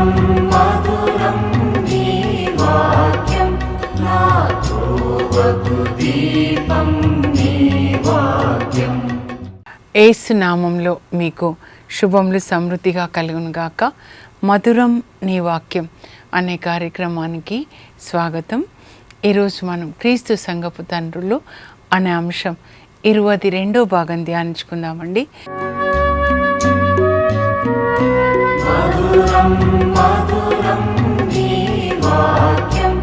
మధురం మధురం నీ వాక్యం నా త్రోవకు దీపం నీ వాక్యం. యేసు నామంలో మీకు శుభములు సమృద్ధిగా కలుగునుగాక. మధురం నీ వాక్యం అనే కార్యక్రమానికి స్వాగతం. ఈరోజు మనం క్రీస్తు సంఘపు తండ్రులు అనే అంశం 22వ భాగం ధ్యానించుకుందామండి. మధురం మధురం నీ వాక్యం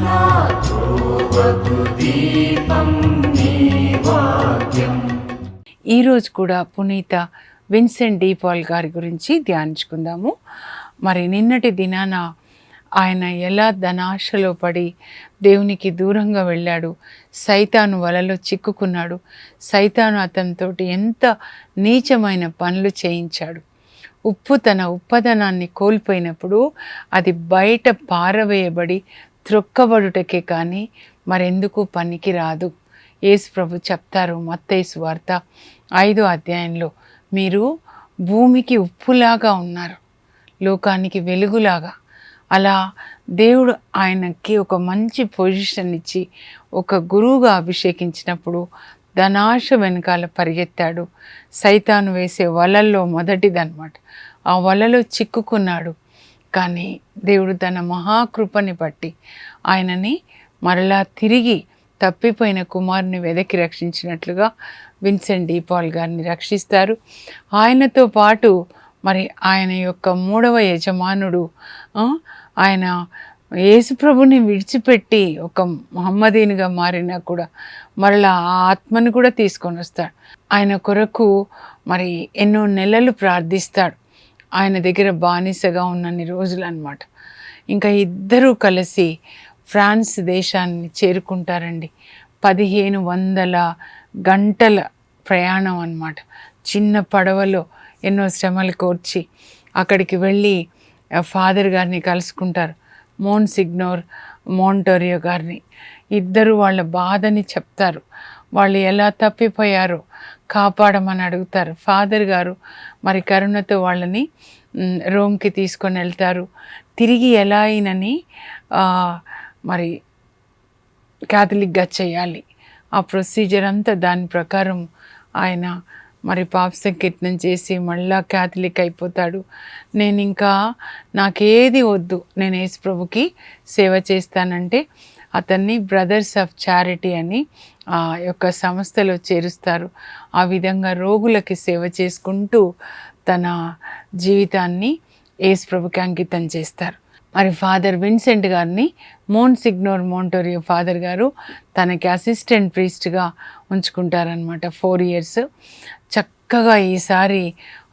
నా త్రోవకు దీపం నీ వాక్యం. ఈరోజు కూడా పునీత విన్సెంట్ డి పాల్ గారి గురించి ధ్యానించుకుందాము. మరి నిన్నటి దినాన ఆయన ఎలా ధనాశలో పడి దేవునికి దూరంగా వెళ్ళాడు, సైతాను వలలో చిక్కుకున్నాడు, సైతాను అతనితోటి ఎంత నీచమైన పనులు చేయించాడు. ఉప్పు తన ఉప్పదనాన్ని కోల్పోయినప్పుడు అది బయట పారవేయబడి త్రొక్కబడుటకే కానీ మరెందుకు పనికి రాదు. యేసు ప్రభు చెప్తారు మత్తయి సువార్త 5వ అధ్యాయంలో, మీరు భూమికి ఉప్పులాగా ఉన్నారు, లోకానికి వెలుగులాగా. అలా దేవుడు ఆయనకి ఒక మంచి పొజిషన్ ఇచ్చి ఒక గురువుగా అభిషేకించినప్పుడు ధనాశ వెనకాల పరిగెత్తాడు. సైతాను వేసే వలల్లో మొదటిదన్నమాట. ఆ వలలో చిక్కుకున్నాడు. కానీ దేవుడు తన మహాకృపని బట్టి ఆయనని మరలా తిరిగి తప్పిపోయిన కుమారుని వెదకి రక్షించినట్లుగా విన్సెంట్ డి పాల్ గారిని రక్షిస్తారు. ఆయనతో పాటు మరి ఆయన యొక్క 3వ యజమానుడు ఆయన యేసుప్రభుని విడిచిపెట్టి ఒక మహమ్మదీనిగా మారినా కూడా మరలా ఆ ఆత్మను కూడా తీసుకొని వస్తాడు. ఆయన కొరకు మరి ఎన్నో నెలలు ప్రార్థిస్తాడు. ఆయన దగ్గర బానిసగా ఉన్నన్ని రోజులు అన్నమాట. ఇంకా ఇద్దరూ కలిసి ఫ్రాన్స్ దేశాన్ని చేరుకుంటారండి. 1500 గంటల ప్రయాణం అన్నమాట. చిన్న పడవలో ఎన్నో శ్రమలు కోర్చి అక్కడికి వెళ్ళి ఫాదర్ గారిని కలుసుకుంటారు, మోన్సిగ్నోర్ మోంటోరియో గారిని. ఇద్దరు వాళ్ళ బాధని చెప్తారు, వాళ్ళు ఎలా తప్పిపోయారో కాపాడమని అడుగుతారు. ఫాదర్ గారు మరి కరుణతో వాళ్ళని రోమ్కి తీసుకొని వెళ్తారు. తిరిగి ఎలా అయినని మరి క్యాథలిక్గా చేయాలి, ఆ ప్రొసీజర్ అంతా దాని ప్రకారం ఆయన మరి పాప సంకీర్తనం చేసి మళ్ళా క్యాథలిక్ అయిపోతాడు. నేను ఇంకా నాకేది వద్దు, నేను యేసు ప్రభుకి సేవ చేస్తానంటే అతన్ని బ్రదర్స్ ఆఫ్ చారిటీ అని ఆ యొక్క సంస్థలో చేరుస్తారు. ఆ విధంగా రోగులకి సేవ చేసుకుంటూ తన జీవితాన్ని యేసు ప్రభుకి అంకితం చేస్తారు. మరి ఫాదర్ విన్సెంట్ గారిని మోన్సిగ్నోర్ మోంటోరియో ఫాదర్ గారు తనకి అసిస్టెంట్ ప్రీస్ట్గా ఉంచుకుంటారనమాట 4 years. చక్కగా ఈసారి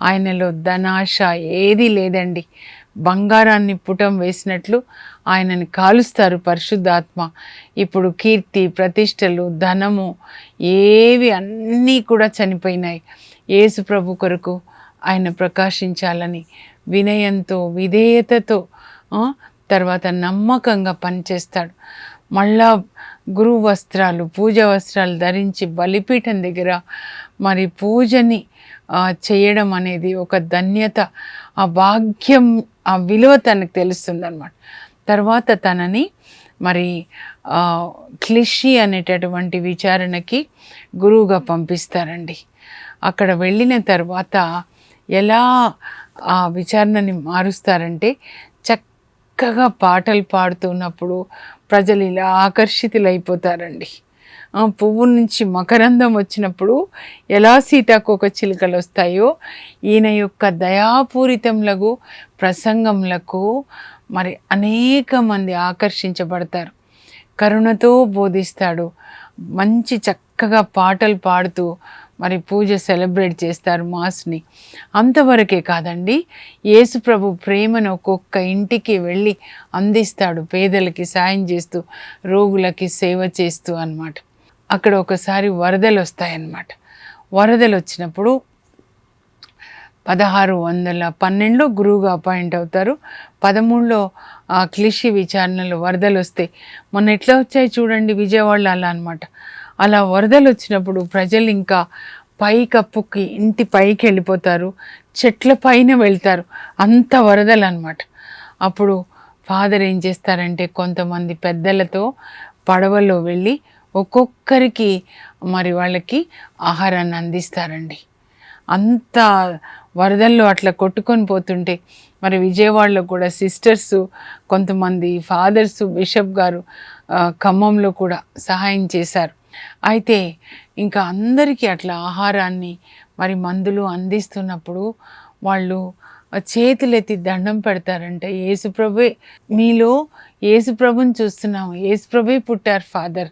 ఆయనలో ధనాశ ఏదీ లేదండి. బంగారాన్ని పుటం వేసినట్లు ఆయనని కాలుస్తారు పరిశుద్ధాత్మ. ఇప్పుడు కీర్తి ప్రతిష్టలు ధనము ఏవి అన్నీ కూడా చనిపోయినాయి. యేసు ప్రభు కొరకు ఆయన ప్రకాశించాలని వినయంతో విధేయతతో తర్వాత నమ్మకంగా పనిచేస్తాడు. మళ్ళా గురువు వస్త్రాలు పూజ వస్త్రాలు ధరించి బలిపీఠం దగ్గర మరి పూజని చేయడం అనేది ఒక ధన్యత, ఆ భాగ్యం, ఆ విలువ తనకు తెలుస్తుంది అన్నమాట. తర్వాత తనని మరి క్లిషి అనేటటువంటి విచారణకి గురువుగా పంపిస్తారండి. అక్కడ వెళ్ళిన తర్వాత ఎలా ఆ విచారణని మారుస్తారంటే, చక్కగా పాటలు పాడుతున్నప్పుడు ప్రజలు ఇలా ఆకర్షితులైపోతారండి. పువ్వు నుంచి మకరందం వచ్చినప్పుడు ఎలా సీతాకోక చిలుకలు వస్తాయో ఈయన యొక్క దయాపూరితములకు ప్రసంగములకు మరి అనేక మంది ఆకర్షించబడతారు. కరుణతో బోధిస్తాడు. మంచి చక్కగా పాటలు పాడుతూ మరి పూజ సెలబ్రేట్ చేస్తారు మాస్ని. అంతవరకే కాదండి, యేసు ప్రభు ప్రేమను ఒక్కొక్క ఇంటికి వెళ్ళి అందిస్తాడు, పేదలకి సాయం చేస్తూ రోగులకి సేవ చేస్తూ అన్నమాట. అక్కడ ఒకసారి వరదలు వస్తాయన్నమాట. వరదలు వచ్చినప్పుడు 1612లో గురువుగా అపాయింట్ అవుతారు. 13లో క్లిషి విచారణలో వరదలు వస్తాయి. మొన్న ఎట్లా వచ్చాయి చూడండి విజయవాడలో, అలా అనమాట. అలా వరదలు వచ్చినప్పుడు ప్రజలు ఇంకా పైకప్పుకి ఇంటి పైకి వెళ్ళిపోతారు, చెట్ల పైన వెళ్తారు, అంత వరదలు అనమాట. అప్పుడు ఫాదర్ ఏం చేస్తారంటే కొంతమంది పెద్దలతో పడవలో వెళ్ళి ఒక్కొక్కరికి మరి వాళ్ళకి ఆహారాన్ని అందిస్తారండి. అంత వరదల్లో అట్లా కొట్టుకొని పోతుంటే మరి విజయవాడలో కూడా సిస్టర్స్, కొంతమంది ఫాదర్స్, బిషప్ గారు ఖమ్మంలో కూడా సహాయం చేశారు. అయితే ఇంకా అందరికీ అట్లా ఆహారాన్ని మరి మందులు అందిస్తున్నప్పుడు వాళ్ళు చేతులెత్తి దండం పెడతారంట. యేసుప్రభే, మీలో యేసుప్రభుని చూస్తున్నాము, యేసుప్రభే పుట్టారు ఫాదర్,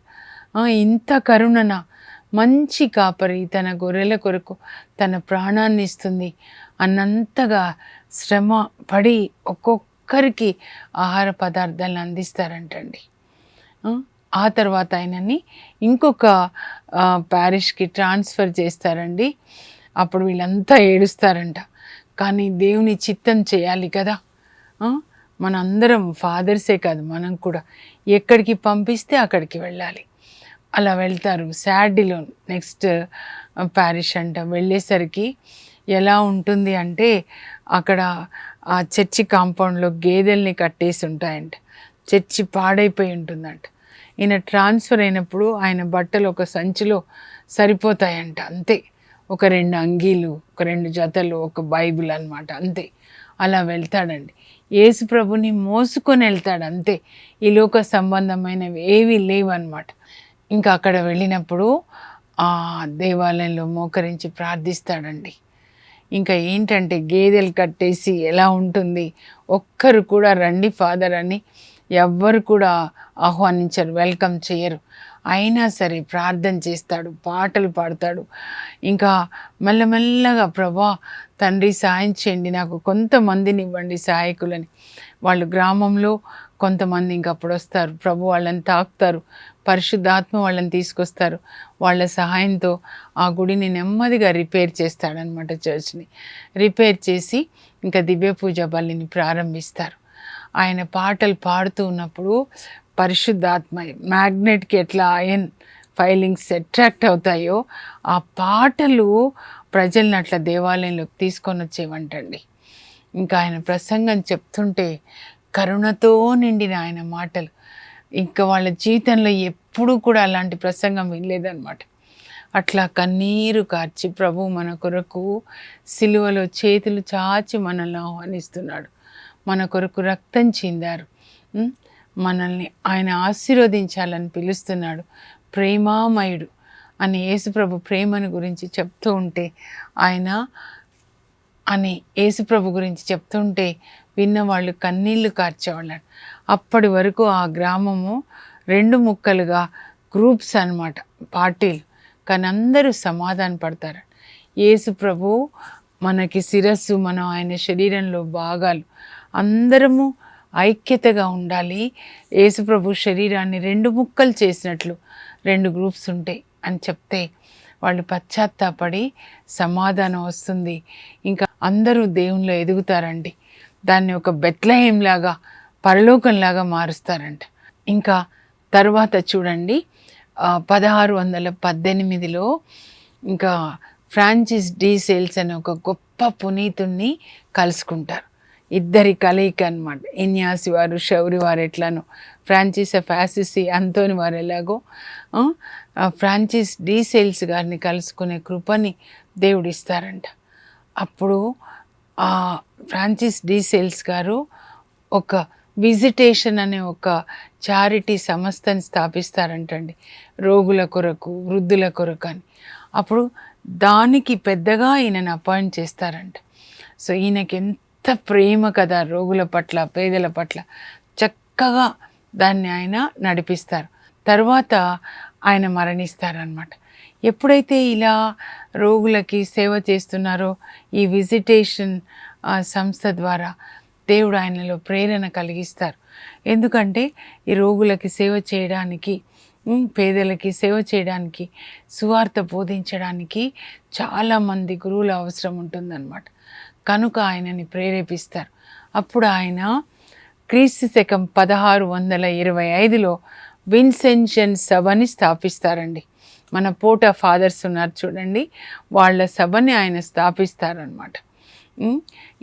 ఇంత కరుణన, మంచి కాపరి, తన గొర్రెల కొరకు తన ప్రాణాన్ని ఇస్తుంది అన్నంతగా శ్రమ పడి ఒక్కొక్కరికి ఆహార పదార్థాలను అందిస్తారంటండి. ఆ తర్వాత ఆయనని ఇంకొక ప్యారిష్కి ట్రాన్స్ఫర్ చేస్తారండి. అప్పుడు వీళ్ళంతా ఏడుస్తారంట. కానీ దేవుని చిత్తం చేయాలి కదా, మనందరం ఫాదర్సే కాదు, మనం కూడా ఎక్కడికి పంపిస్తే అక్కడికి వెళ్ళాలి. అలా వెళ్తారు. శాడిలో నెక్స్ట్ ప్యారిష్ అంట. వెళ్ళేసరికి ఎలా ఉంటుంది అంటే అక్కడ ఆ చర్చి కాంపౌండ్లో గేదెల్ని కట్టేసి ఉంటాయంట. చర్చి పాడైపోయి ఉంటుందంట. ఈయన ట్రాన్స్ఫర్ అయినప్పుడు ఆయన బట్టలు ఒక సంచిలో సరిపోతాయంట, అంతే. ఒక 2 అంగీలు, ఒక 2 జతలు, ఒక బైబిల్ అన్నమాట, అంతే. అలా వెళ్తాడండి. యేసు ప్రభుని మోసుకొని వెళ్తాడు, అంతే. ఈ లోక సంబంధమైనవి ఏవి లేవన్నమాట. ఇంకా అక్కడ వెళ్ళినప్పుడు ఆ దేవాలయంలో మోకరించి ప్రార్థిస్తాడండి. ఇంకా ఏంటంటే గేదెలు కట్టేసి ఎలా ఉంటుంది, ఒక్కరు కూడా రండి ఫాదర్ అని ఎవ్వరు కూడా ఆహ్వానించరు, వెల్కమ్ చేయరు. అయినా సరే ప్రార్థన చేస్తాడు, పాటలు పాడతాడు. ఇంకా మెల్లమెల్లగా ప్రభా తండ్రి సాయం చేయండి, నాకు కొంతమందిని ఇవ్వండి సహాయకులని. వాళ్ళు గ్రామంలో కొంతమంది ఇంకప్పుడు వస్తారు, ప్రభు వాళ్ళని తాకుతారు, పరిశుద్ధాత్మ వాళ్ళని తీసుకొస్తారు. వాళ్ళ సహాయంతో ఆ గుడిని నెమ్మదిగా రిపేర్ చేస్తాడనమాట. చర్చ్ని రిపేర్ చేసి ఇంకా దివ్య పూజ బలిని ప్రారంభిస్తారు. ఆయన పాటలు పాడుతూ ఉన్నప్పుడు పరిశుద్ధాత్మ మ్యాగ్నెట్కి ఎట్లా ఐరన్ ఫైలింగ్స్ అట్రాక్ట్ అవుతాయో ఆ పాటలు ప్రజల్ని అట్లా దేవాలయంలోకి తీసుకొని వచ్చేవంటండి. ఇంకా ఆయన ప్రసంగం చెప్తుంటే కరుణతో నిండిన ఆయన మాటలు, ఇంకా వాళ్ళ జీవితంలో ఎప్పుడూ కూడా అలాంటి ప్రసంగం వినలేదన్నమాట. అట్లా కన్నీరు కార్చి ప్రభు మన కొరకు సిలువలో చేతులు చాచి మనల్ని ఆహ్వానిస్తున్నాడు. మన కొరకు రక్తం చిందారు, మనల్ని ఆయన ఆశీర్వదించాలని పిలుస్తున్నాడు. ప్రేమామయుడు అని యేసుప్రభు ప్రేమను గురించి చెప్తూ ఉంటే, ఆయన అని యేసుప్రభు గురించి చెప్తుంటే విన్నవాళ్ళు కన్నీళ్లు కార్చేవాళ్ళు. అప్పటి వరకు ఆ గ్రామము 2 ముక్కలుగా గ్రూప్స్ అన్నమాట, పార్టీలు. కానీ అందరూ సమాధాన పడతారు. యేసుప్రభు మనకి శిరస్సు, మనం ఆయన శరీరంలో భాగాలు, అందరము ఐక్యతగా ఉండాలి. యేసుప్రభు శరీరాన్ని 2 ముక్కలు చేసినట్లు 2 గ్రూప్స్ ఉంటాయి అని చెప్తే వాళ్ళు పశ్చాత్తాపడి సమాధానం వస్తుంది. ఇంకా అందరూ దేవునిలో ఎదుగుతారండి. దాన్ని ఒక బెత్లెహేంలాగా, పరలోకంలాగా మారుస్తారంట. ఇంకా తర్వాత చూడండి 1618లో ఇంకా ఫ్రాన్సిస్ డి సేల్స్ అనే ఒక గొప్ప పునీతుణ్ణి కలుసుకుంటారు. ఇద్దరి కలయిక అనమాట. ఇన్యాసి వారు, షౌరి వారు ఎట్లానో, ఫ్రాన్సిస్ ఆఫ్ అసిసి, అంతోని వారు ఎలాగో ఫ్రాన్సిస్ డి సేల్స్ గారిని కలుసుకునే కృపని దేవుడిస్తారంట. అప్పుడు ఫ్రాన్సిస్ డి సేల్స్ గారు ఒక విజిటేషన్ అనే ఒక చారిటీ సంస్థని స్థాపిస్తారంటండి, రోగుల కొరకు, వృద్ధుల కొరకు అని. అప్పుడు దానికి పెద్దగా ఈయనను అపాయింట్ చేస్తారంట. సో ఈయనకి ఎంత ప్రేమ కదా రోగుల పట్ల, పేదల పట్ల, చక్కగా దాన్ని ఆయన నడిపిస్తారు. తర్వాత ఆయన మరణిస్తారనమాట. ఎప్పుడైతే ఇలా రోగులకి సేవ చేస్తున్నారో ఈ విజిటేషన్ సంస్థ ద్వారా దేవుడు ఆయనలో ప్రేరణ కలిగిస్తారు. ఎందుకంటే ఈ రోగులకి సేవ చేయడానికి, పేదలకి సేవ చేయడానికి, సువార్త బోధించడానికి చాలామంది గురువుల అవసరం ఉంటుందన్నమాట. కనుక ఆయనని ప్రేరేపిస్తారు. అప్పుడు ఆయన క్రీస్తు శకం 1625లో విన్సెన్షన్ సభని స్థాపిస్తారండి. మన పోటా ఫాదర్స్ ఉన్నారు చూడండి, వాళ్ళ సభని ఆయన స్థాపిస్తారనమాట.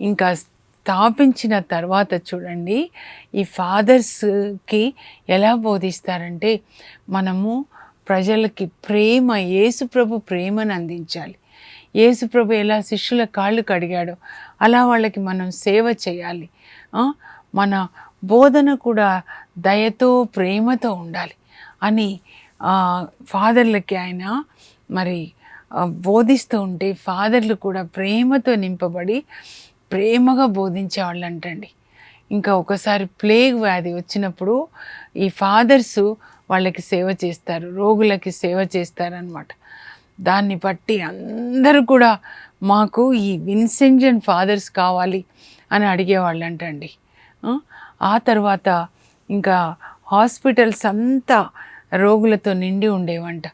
ఇంకా స్థాపించిన తర్వాత చూడండి, ఈ ఫాదర్స్కి ఎలా బోధిస్తారంటే, మనము ప్రజలకి ప్రేమ, యేసుప్రభు ప్రేమను అందించాలి. యేసుప్రభు ఎలా శిష్యుల కాళ్ళు కడిగాడో అలా వాళ్ళకి మనం సేవ చేయాలి. మన బోధన కూడా దయతో ప్రేమతో ఉండాలి అని ఫాదర్లకి ఆయన మరి బోధిస్తూ ఉంటే, ఫాదర్లు కూడా ప్రేమతో నింపబడి ప్రేమగా బోధించేవాళ్ళు అంటండి. ఇంకా ఒకసారి ప్లేగ్ వ్యాధి వచ్చినప్పుడు ఈ ఫాదర్సు వాళ్ళకి సేవ చేస్తారు, రోగులకి సేవ చేస్తారనమాట. దాన్ని బట్టి అందరూ కూడా మాకు ఈ విన్సెంజన్ ఫాదర్స్ కావాలి అని అడిగేవాళ్ళు అంటండి. ఆ తర్వాత ఇంకా హాస్పిటల్స్ అంతా రోగులతో నిండి ఉండేవంట.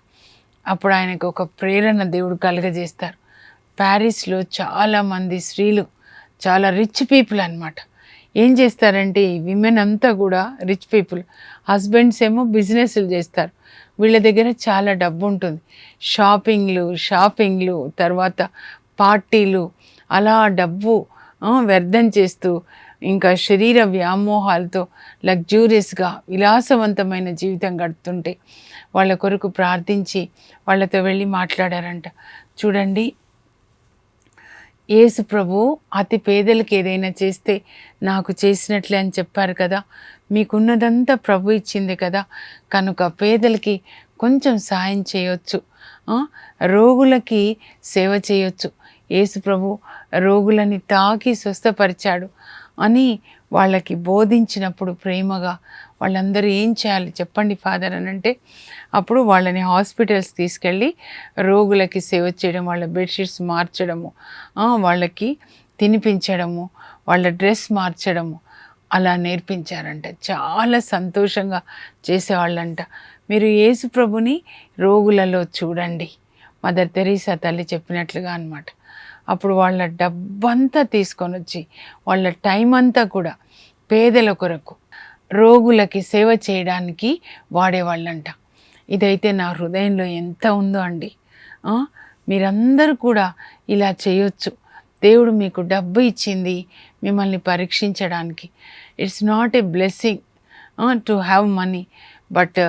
అప్పుడు ఆయనకు ఒక ప్రేరణ దేవుడు కలుగజేస్తారు. ప్యారిస్లో చాలామంది స్త్రీలు, చాలా రిచ్ పీపుల్ అనమాట, ఏం చేస్తారంటే ఈ విమెన్ అంతా కూడా రిచ్ పీపుల్, హస్బెండ్స్ ఏమో బిజినెస్లు చేస్తారు, వీళ్ళ దగ్గర చాలా డబ్బు ఉంటుంది. షాపింగ్లు తర్వాత పార్టీలు, అలా డబ్బు వ్యర్థం చేస్తూ ఇంకా శరీర వ్యామోహాలతో లగ్జూరియస్గా విలాసవంతమైన జీవితం గడుపుతుంటే వాళ్ళ కొరకు ప్రార్థించి వాళ్ళతో వెళ్ళి మాట్లాడారంట. చూడండి, యేసు ప్రభు అతి పేదలకు ఏదైనా చేస్తే నాకు చేసినట్లే అని చెప్పారు కదా, మీకున్నదంతా ప్రభు ఇచ్చింది కదా, కనుక పేదలకి కొంచెం సాయం చేయొచ్చు, రోగులకి సేవ చేయొచ్చు. యేసు ప్రభు రోగులని తాకి స్వస్థపరిచాడు అని వాళ్ళకి బోధించినప్పుడు ప్రేమగా వాళ్ళందరూ ఏం చేయాలి చెప్పండి ఫాదర్ అని అంటే, అప్పుడు వాళ్ళని హాస్పిటల్స్ తీసుకెళ్ళి రోగులకి సేవ చేయడం, వాళ్ళ బెడ్షీట్స్ మార్చడము, వాళ్ళకి తినిపించడము, వాళ్ళ డ్రెస్ మార్చడము అలా నేర్పించారంట. చాలా సంతోషంగా చేసేవాళ్ళంట. మీరు యేసు ప్రభుని రోగులలో చూడండి, మదర్ తెరీసా తల్లి చెప్పినట్లుగా అన్నమాట. అప్పుడు వాళ్ళ డబ్బంతా తీసుకొని వచ్చి వాళ్ళ టైం అంతా కూడా పేదల కొరకు రోగులకి సేవ చేయడానికి వాడేవాళ్ళంట. ఇదైతే నా హృదయంలో ఎంత ఉందో అండి. మీరందరూ కూడా ఇలా చేయొచ్చు. దేవుడు మీకు డబ్బు ఇచ్చింది మిమ్మల్ని పరీక్షించడానికి. It's not a blessing to have money, but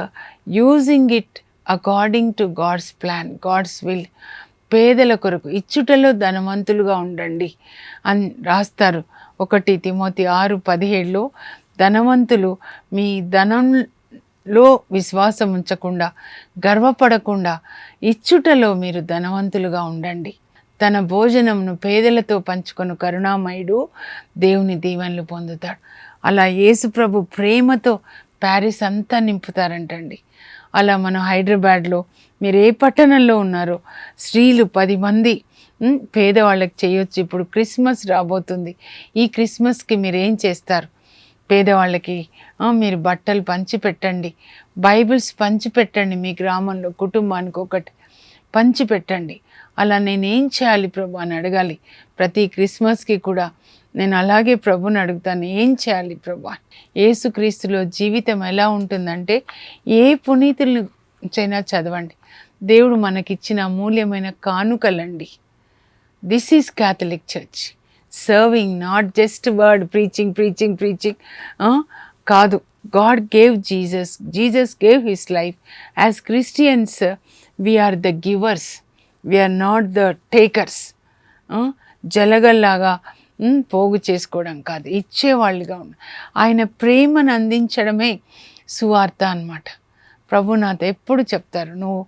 using it according to God's plan, God's will. పేదల కొరకు ఇచ్చుటలో ధనవంతులుగా ఉండండి అని రాస్తారు. 1 తిమోతి 6:17లో ధనవంతులు మీ ధనంలో విశ్వాసం ఉంచకుండా గర్వపడకుండా ఇచ్చుటలో మీరు ధనవంతులుగా ఉండండి. తన భోజనంను పేదలతో పంచుకొని కరుణామయుడు దేవుని దీవెనలు పొందుతాడు. అలా యేసు ప్రభు ప్రేమతో ప్యారిస్ అంతా నింపుతారంటండి. అలా మనం హైదరాబాద్లో మీరు ఏ పట్టణంలో ఉన్నారో స్త్రీలు 10 మంది పేదవాళ్ళకి చేయొచ్చు. ఇప్పుడు క్రిస్మస్ రాబోతుంది. ఈ క్రిస్మస్కి మీరు ఏం చేస్తారు? పేదవాళ్ళకి మీరు బట్టలు పంచిపెట్టండి, బైబిల్స్ పంచిపెట్టండి, మీ గ్రామంలో కుటుంబానికి ఒకటి పంచిపెట్టండి. అలా నేనేం చేయాలి ప్రభు అని అడగాలి. ప్రతి క్రిస్మస్కి కూడా నేను అలాగే ప్రభుని అడుగుతాను, ఏం చేయాలి ప్రభు? యేసుక్రీస్తులో జీవితం ఎలా ఉంటుందంటే, ఏ పునీతుల నుంచైనా చదవండి, దేవుడు మనకిచ్చిన అమూల్యమైన కానుకలండి. This is Catholic church. Serving, not just word preaching కాదు. God gave Jesus gave his life. As Christians we are the givers, we are not the takers. జలగల్లాగా పోగు చేసుకోవడం కాదు, ఇచ్చేవాళ్ళుగా ఉన్న ఆయన ప్రేమను అందించడమే సువార్త అన్నమాట. ప్రభు నాతో ఎప్పుడు చెప్తారు, నువ్వు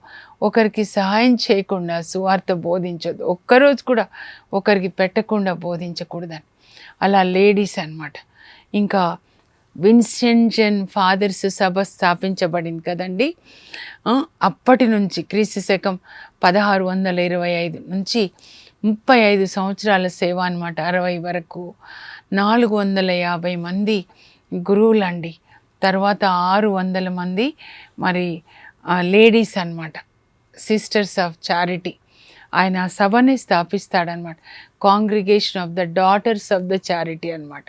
ఒకరికి సహాయం చేయకుండా సువార్త బోధించొద్దు, ఒక్కరోజు కూడా ఒకరికి పెట్టకుండా బోధించకూడదని. అలా లేడీస్ అన్నమాట. ఇంకా విన్సెంజన్ ఫాదర్స్ సభ స్థాపించబడింది కదండి. అప్పటి నుంచి క్రీస్తు శకం 1625 నుంచి 35 సంవత్సరాల సేవ అన్నమాట. 60 వరకు 450 మంది గురువులండి. తర్వాత 600 మంది మరి లేడీస్ అన్నమాట, సిస్టర్స్ ఆఫ్ చారిటీ. ఆయన సభని స్థాపిస్తాడనమాట. Congregation of the Daughters of the Charity అనమాట.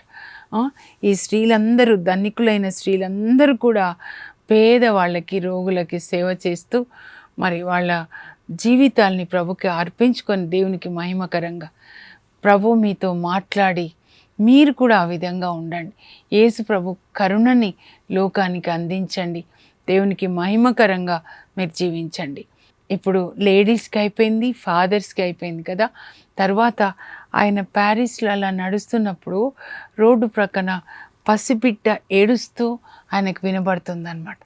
ఈ స్త్రీలందరూ, ధనికులైన స్త్రీలందరూ కూడా పేదవాళ్ళకి, రోగులకి సేవ చేస్తూ మరి వాళ్ళ జీవితాల్ని ప్రభుకి అర్పించుకొని దేవునికి మహిమకరంగా ప్రభు మీతో మాట్లాడి మీరు కూడా ఆ విధంగా ఉండండి. యేసు ప్రభు కరుణని లోకానికి అందించండి. దేవునికి మహిమకరంగా మీరు జీవించండి. ఇప్పుడు లేడీస్కి అయిపోయింది, ఫాదర్స్కి అయిపోయింది కదా. తర్వాత ఆయన ప్యారిస్లో అలా నడుస్తున్నప్పుడు రోడ్డు ప్రక్కన పసిబిడ్డ ఏడుస్తూ ఆయనకు వినబడుతుందన్నమాట.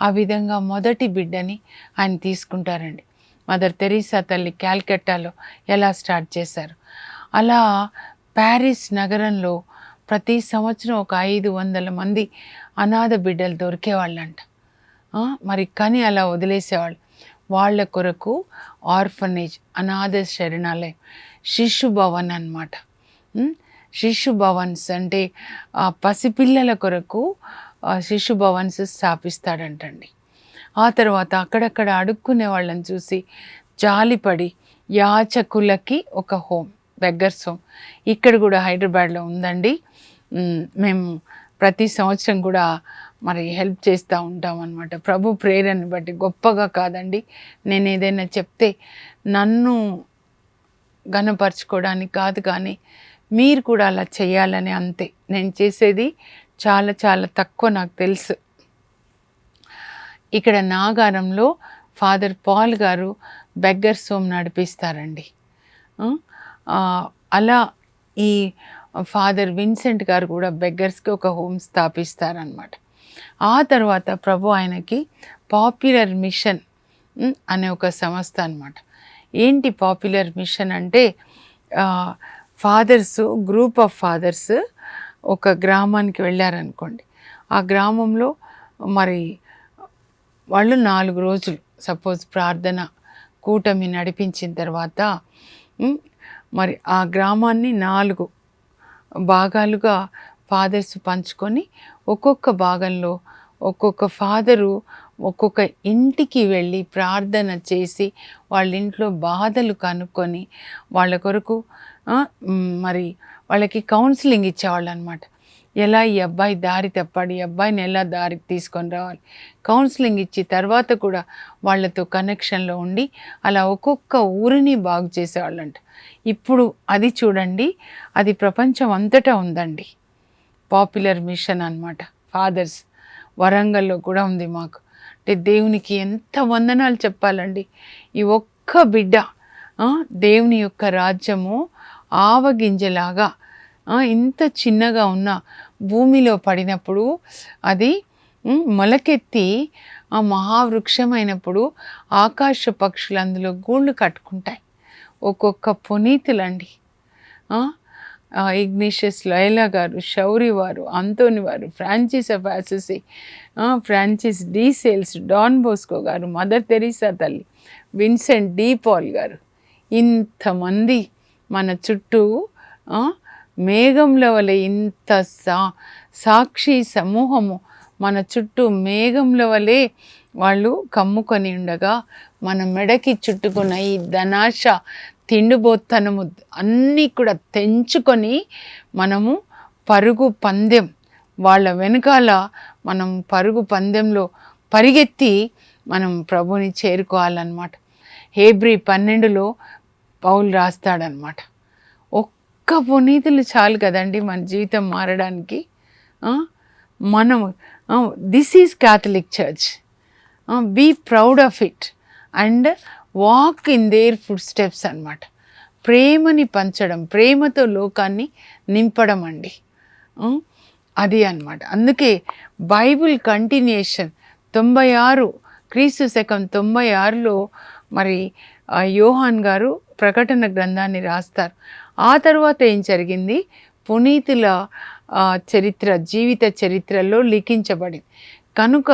ఆ విధంగా మొదటి బిడ్డని ఆయన తీసుకుంటారండి. మదర్ తెరీసా తల్లి క్యాల్కట్టాలో ఎలా స్టార్ట్ చేశారు, అలా ప్యారిస్ నగరంలో ప్రతి సంవత్సరం ఒక 500 మంది అనాథ బిడ్డలు దొరికేవాళ్ళంట. మరి కానీ అలా వదిలేసేవాళ్ళు. వాళ్ళ కొరకు ఆర్ఫనేజ్, అనాథ శరణాలయం, శిశు భవన్ అన్నమాట. శిశు భవన్స్ అంటే పసిపిల్లల కొరకు శిశు భవన్స్ స్థాపిస్తాడంటండి. ఆ తర్వాత అక్కడక్కడ అడుక్కునే వాళ్ళని చూసి జాలిపడి యాచకులకి ఒక హోమ్, బెగ్గర్స్ హోమ్, ఇక్కడ కూడా హైదరాబాద్లో ఉందండి. మేము ప్రతి సంవత్సరం కూడా మరి హెల్ప్ చేస్తూ ఉంటాం అన్నమాట. ప్రభు ప్రేరణని బట్టి, గొప్పగా కాదండి. నేను ఏదైనా చెప్తే నన్ను ఘనపరచుకోవడానికి కాదు, కానీ మీరు కూడా అలా చేయాలని, అంతే. నేను చేసేది చాలా చాలా తక్కువ, నాకు తెలుసు. ఇక్కడ నాగారంలో ఫాదర్ పాల్ గారు బెగ్గర్స్ హోమ్ నడిపిస్తారండి. అలా ఈ ఫాదర్ విన్సెంట్ గారు కూడా బెగ్గర్స్కి ఒక హోమ్ స్థాపిస్తారనమాట. ఆ తర్వాత ప్రభు ఆయనకి పాపులర్ మిషన్ అనే ఒక సంస్థ అన్నమాట. ఏంటి పాపులర్ మిషన్ అంటే, ఫాదర్స్, గ్రూప్ ఆఫ్ ఫాదర్స్ ఒక గ్రామానికి వెళ్ళారనుకోండి. ఆ గ్రామంలో మరి వాళ్ళు 4 రోజులు సపోజ్ ప్రార్థన కూటమి నడిపించిన తర్వాత మరి ఆ గ్రామాన్ని 4 భాగాలుగా ఫాదర్స్ పంచుకొని, ఒక్కొక్క భాగంలో ఒక్కొక్క ఫాదరు ఒక్కొక్క ఇంటికి వెళ్ళి ప్రార్థన చేసి వాళ్ళ ఇంట్లో బాధలు కనుక్కొని వాళ్ళ కొరకు మరి వాళ్ళకి కౌన్సిలింగ్ ఇచ్చేవాళ్ళు అనమాట. ఎలా ఈ అబ్బాయి దారి తప్పాడు, ఈ అబ్బాయిని ఎలా దారికి తీసుకొని రావాలి, కౌన్సిలింగ్ ఇచ్చి తర్వాత కూడా వాళ్ళతో కనెక్షన్లో ఉండి అలా ఒక్కొక్క ఊరిని బాగు చేసేవాళ్ళంట. ఇప్పుడు అది చూడండి, అది ప్రపంచం అంతటా ఉందండి. పాపులర్ మిషన్ అన్నమాట. ఫాదర్స్ వరంగల్లో కూడా ఉంది మాకు. అంటే దేవునికి ఎంత వందనాలు చెప్పాలండి. ఈ ఒక్క బిడ్డ దేవుని యొక్క రాజ్యము ఆవగింజలాగా ఇంత చిన్నగా ఉన్న భూమిలో పడినప్పుడు అది మొలకెత్తి ఆ మహావృక్షమైనప్పుడు ఆకాశ పక్షులు అందులో గూళ్ళు కట్టుకుంటాయి. ఒక్కొక్క పునీతులండి. ఇగ్నిషియస్ లైలా గారు, షౌరి వారు, అంతోని వారు, Francis of Assisi, Francis de Sales, Don Bosco గారు, మదర్ తెరీసా తల్లి, విన్సెంట్ డి పాల్ గారు, ఇంతమంది మన చుట్టూ మేఘంలో వలె ఇంత సాక్షి సమూహము మన చుట్టూ మేఘంలో వలె వాళ్ళు కమ్ముకొని ఉండగా మన మెడకి చుట్టుకున్న ఈ ధనాశ, తిండిబోత్తనము అన్నీ కూడా తెంచుకొని మనము పరుగు పందెం, వాళ్ళ వెనకాల మనం పరుగు పందెంలో పరిగెత్తి మనం ప్రభుని చేరుకోవాలన్నమాట. హెబ్రీ 12లో పౌలు రాస్తాడనమాట. ఒక్క పునీతులు చాలు కదండి మన జీవితం మారడానికి. మనము this is Catholic church, be proud of it and walk in their footsteps అన్నమాట. ప్రేమని పంచడం, ప్రేమతో లోకాన్ని నింపడం అండి. అది అన్నమాట. అందుకే బైబిల్ కంటిన్యూషన్ 96 క్రీస్తు శకం 96లో మరి యోహాన్ గారు ప్రకటన గ్రంథాన్ని రాస్తారు. ఆ తర్వాత ఏం జరిగింది, పునీతుల చరిత్ర, జీవిత చరిత్రలో లిఖించబడింది. కనుక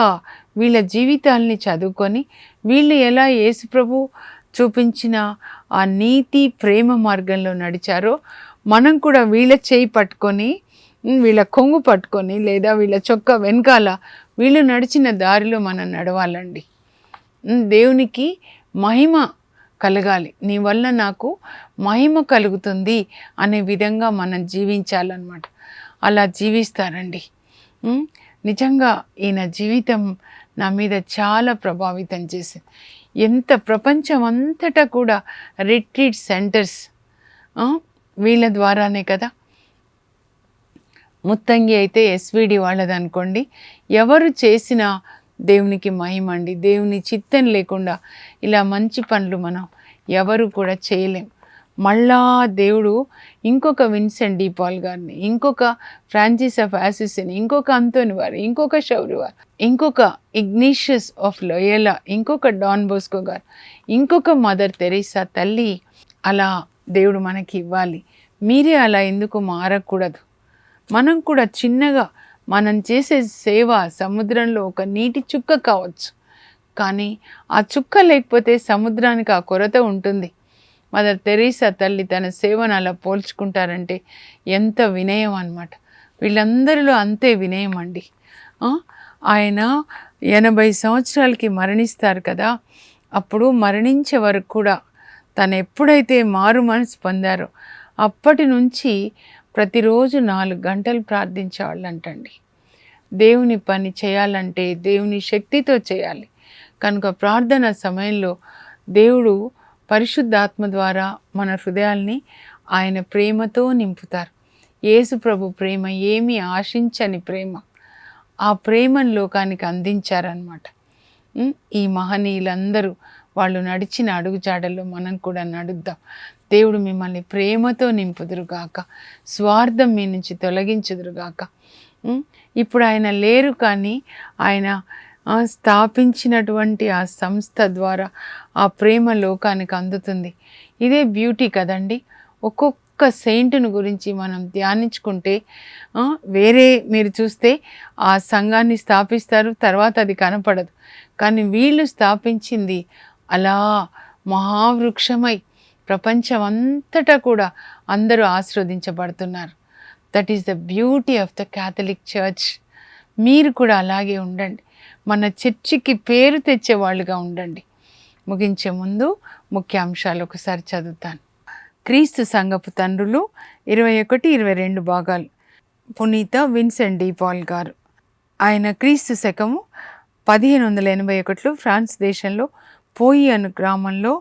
వీళ్ళ జీవితాల్ని చదువుకొని వీళ్ళు ఎలా యేసుప్రభు చూపించిన ఆ నీతి ప్రేమ మార్గంలో నడిచారో మనం కూడా వీళ్ళ చేయి పట్టుకొని, వీళ్ళ కొంగు పట్టుకొని, లేదా వీళ్ళ చొక్కా వెనకాల వీళ్ళు నడిచిన దారిలో మనం నడవాలండి. దేవునికి మహిమ కలగాలి, నీ వల్ల నాకు మహిమ కలుగుతుంది అనే విధంగా మనం జీవించాలన్నమాట. అలా జీవిస్తారండి. నిజంగా ఈయన జీవితం నా మీద చాలా ప్రభావితం చేసింది. ఎంత ప్రపంచం అంతటా కూడా రిట్రీట్ సెంటర్స్ వీళ్ళ ద్వారానే కదా. ముత్తంగి అయితే ఎస్విడి వాళ్ళది అనుకోండి. ఎవరు చేసినా దేవునికి మహిమ అండి. దేవుని చిత్తం లేకుండా ఇలా మంచి పనులు మనం ఎవరు కూడా చేయలేం. మళ్ళా దేవుడు ఇంకొక విన్సెంట్ డి పాల్ గారిని, ఇంకొక ఫ్రాన్సిస్ ఆఫ్ అసిసిని, ఇంకొక అంతోని వారు, ఇంకొక షౌరి వారు, ఇంకొక ఇగ్నీషియస్ ఆఫ్ లోయలా, ఇంకొక డాన్ బోస్కో గారు, ఇంకొక మదర్ తెరీసా తల్లి అలా దేవుడు మనకి ఇవ్వాలి. మీరే అలా ఎందుకు మారకూడదు? మనం కూడా చిన్నగా మనం చేసే సేవ సముద్రంలో ఒక నీటి చుక్క కావచ్చు, కానీ ఆ చుక్క లేకపోతే సముద్రానికి ఆ కొరత ఉంటుంది. మదర్ తెరీసా తల్లి తన సేవను అలా పోల్చుకుంటారంటే ఎంత వినయం అన్నమాట. వీళ్ళందరిలో అంతే వినయం అండి. ఆయన 80 సంవత్సరాలకి మరణిస్తారు కదా, అప్పుడు మరణించే వరకు కూడా తను ఎప్పుడైతే మారు మనసు పొందారో అప్పటి నుంచి ప్రతిరోజు 4 గంటలు ప్రార్థించేవాళ్ళు అంటండి. దేవుని పని చేయాలంటే దేవుని శక్తితో చేయాలి కనుక ప్రార్థన సమయంలో దేవుడు పరిశుద్ధాత్మ ద్వారా మన హృదయాల్ని ఆయన ప్రేమతో నింపుతారు. యేసు ప్రభు ప్రేమ ఏమీ ఆశించని ప్రేమ, ఆ ప్రేమను లోకానికి అందించారనమాట. ఈ మహనీయులందరూ వాళ్ళు నడిచిన అడుగుజాడల్లో మనం కూడా నడుద్దాం. దేవుడు మిమ్మల్ని ప్రేమతో నింపుదురుగాక, స్వార్థం మీ నుంచి తొలగించుదురుగాక. ఇప్పుడు ఆయన లేరు, కానీ ఆయన స్థాపించినటువంటి ఆ సంస్థ ద్వారా ఆ ప్రేమ లోకానికి అందుతుంది. ఇదే బ్యూటీ కదండి. ఒక్కొక్క సెయింట్ను గురించి మనం ధ్యానించుకుంటే వేరే మీరు చూస్తే ఆ సంఘాన్ని స్థాపిస్తారు, తర్వాత అది కనపడదు. కానీ వీళ్ళు స్థాపించింది అలా మహావృక్షమై ప్రపంచం అంతటా కూడా అందరూ ఆస్వాదించబడుతున్నారు. That is the beauty of the Catholic church. మీరు కూడా అలాగే ఉండండి, మన చర్చికి పేరు తెచ్చేవాళ్ళుగా ఉండండి. ముగించే ముందు ముఖ్యాంశాలు ఒకసారి చదువుతాను. క్రీస్తు సంఘపు తండ్రులు 21, 22 భాగాలు. పునీత విన్సెంట్ డి పాల్ గారు. ఆయన క్రీస్తు శకము 1581లో ఫ్రాన్స్ దేశంలో పోయి అను గ్రామంలో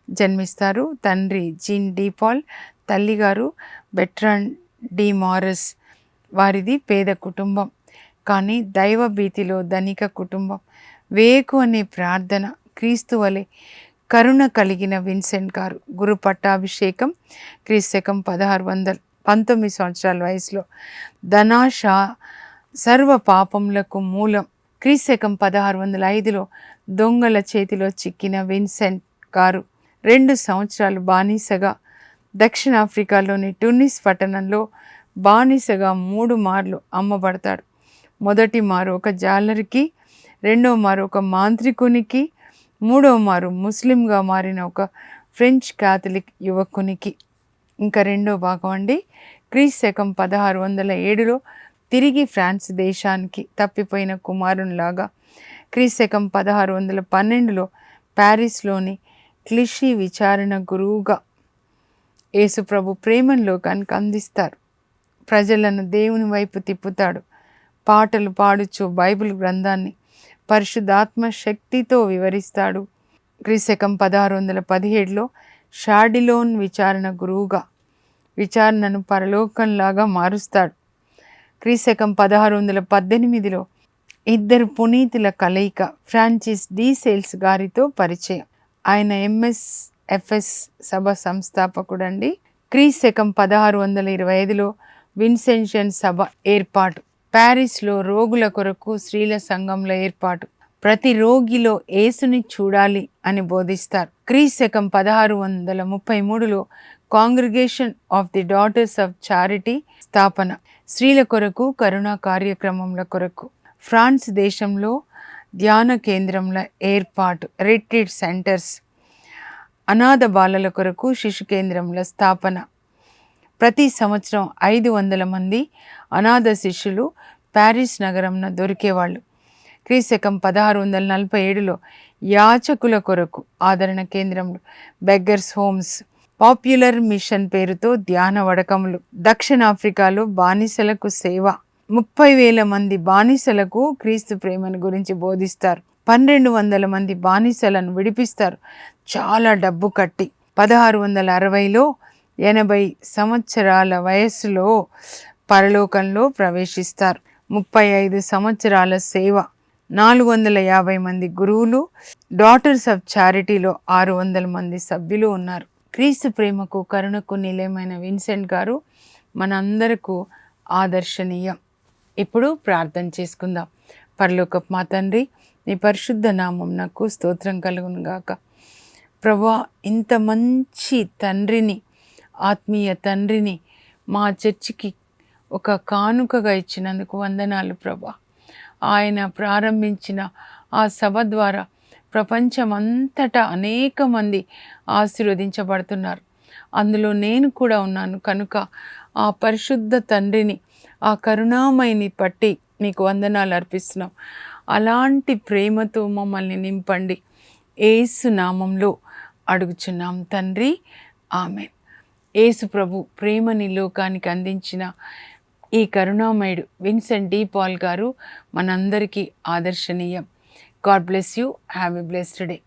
జన్మిస్తారు. తండ్రి జీన్ డి పాల్, తల్లిగారు బెట్రాన్ డి మారస్. వారిది పేద కుటుంబం, కానీ దైవ భీతిలో ధనిక కుటుంబం. వేకు అనే ప్రార్థన, క్రీస్తు వలె కరుణ కలిగిన విన్సెంట్ గారు. గురు పట్టాభిషేకం క్రీస్తకం 1619 సంవత్సరాల వయసులో. ధనాశ సర్వ పాపములకు మూలం. క్రీస్తకం 1605లో దొంగల చేతిలో చిక్కిన విన్సెంట్ గారు 2 సంవత్సరాలు బానిసగా దక్షిణాఫ్రికాలోని టునిస్ పట్టణంలో బానిసగా 3 మార్లు అమ్మబడతాడు. మొదటి మారు ఒక జాలరికి, రెండో మారు ఒక మాంత్రికునికి, మూడవ మారు ముస్లింగా మారిన ఒక ఫ్రెంచ్ క్యాథలిక్ యువకునికి. ఇంకా రెండో భాగం అండి. క్రీస్తకం 1607లో తిరిగి ఫ్రాన్స్ దేశానికి తప్పిపోయిన కుమారునిలాగా క్రీస్తకం 1612లో ప్యారిస్లోని క్లిషీ విచారణ గురువుగా యేసుప్రభు ప్రేమను లోకానికి అందిస్తారు. ప్రజలను దేవుని వైపు తిప్పుతాడు. పాటలు పాడుచు బైబిల్ గ్రంథాన్ని పరిశుద్ధాత్మ శక్తితో వివరిస్తాడు. క్రీస్తకం 1617లో షాడిలోన్ విచారణ గురువుగా విచారణను పరలోకంలాగా మారుస్తాడు. క్రీస్తకం 1618లో 2 పునీతుల కలయిక, ఫ్రాన్సిస్ డి సేల్స్ గారితో పరిచయం. ఆయన MSFS సభ సంస్థాపకుడండి. క్రీస్తకం 1625లో విన్సెన్షన్ సభ ఏర్పాటు. ప్యారిస్లో రోగుల కొరకు స్త్రీల సంఘంలో ఏర్పాటు. ప్రతి రోగిలో యేసుని చూడాలి అని బోధిస్తారు. క్రీస్తకం 1633లో Congregation of the Daughters of Charity స్థాపన. స్త్రీల కొరకు కరుణా కార్యక్రమముల కొరకు. ఫ్రాన్స్ దేశంలో ధ్యాన కేంద్రముల ఏర్పాటు, రిట్రీట్ సెంటర్స్. అనాథ బాలల కొరకు శిశు కేంద్రముల స్థాపన. ప్రతి సంవత్సరం 500 మంది అనాథ శిష్యులు ప్యారిస్ నగరంన దొరికేవాళ్ళు. క్రీస్తకం 1647లో యాచకుల కొరకు ఆదరణ కేంద్రములు, బెగ్గర్స్ హోమ్స్. పాపులర్ మిషన్ పేరుతో ధ్యాన వడకములు. దక్షిణాఫ్రికాలో బానిసలకు సేవ. 30,000 మంది బానిసలకు క్రీస్తు ప్రేమను గురించి బోధిస్తారు. 1200 మంది బానిసలను విడిపిస్తారు, చాలా డబ్బు కట్టి. 1660లో 80 సంవత్సరాల వయస్సులో పరలోకంలో ప్రవేశిస్తారు. 35 సంవత్సరాల సేవ, 450 మంది గురువులు, డాటర్స్ ఆఫ్ చారిటీలో 600 మంది సభ్యులు ఉన్నారు. క్రీస్తు ప్రేమకు కరుణకు నిలయమైన విన్సెంట్ గారు మనందరకు ఆదర్శనీయం. ఇప్పుడు ప్రార్థన చేసుకుందాం. పరలోకపు మా తండ్రి, నీ పరిశుద్ధ నామం నాకు స్తోత్రం కలుగును గాక. ప్రభువా, ఇంత మంచి తండ్రిని, ఆత్మీయ తండ్రిని మా చర్చికి ఒక కానుకగా ఇచ్చినందుకు వందనాలు ప్రభువా. ఆయన ప్రారంభించిన ఆ సభ ద్వారా ప్రపంచమంతటా అనేక మంది ఆశీర్వదించబడుతున్నారు. అందులో నేను కూడా ఉన్నాను. కనుక ఆ పరిశుద్ధ తండ్రిని, ఆ కరుణామయిని పట్టి నీకు వందనాలు అర్పిస్తున్నాం. అలాంటి ప్రేమతో మమ్మల్ని నింపండి. యేసు నామంలో అడుగుచున్నాం తండ్రి, ఆమేన్. యేసు ప్రభు ప్రేమని లోకానికి అందించిన ఈ కరుణామయుడు విన్సెంట్ డి పాల్ గారు మనందరికీ ఆదర్శనీయం. God bless you. Have a blessed day.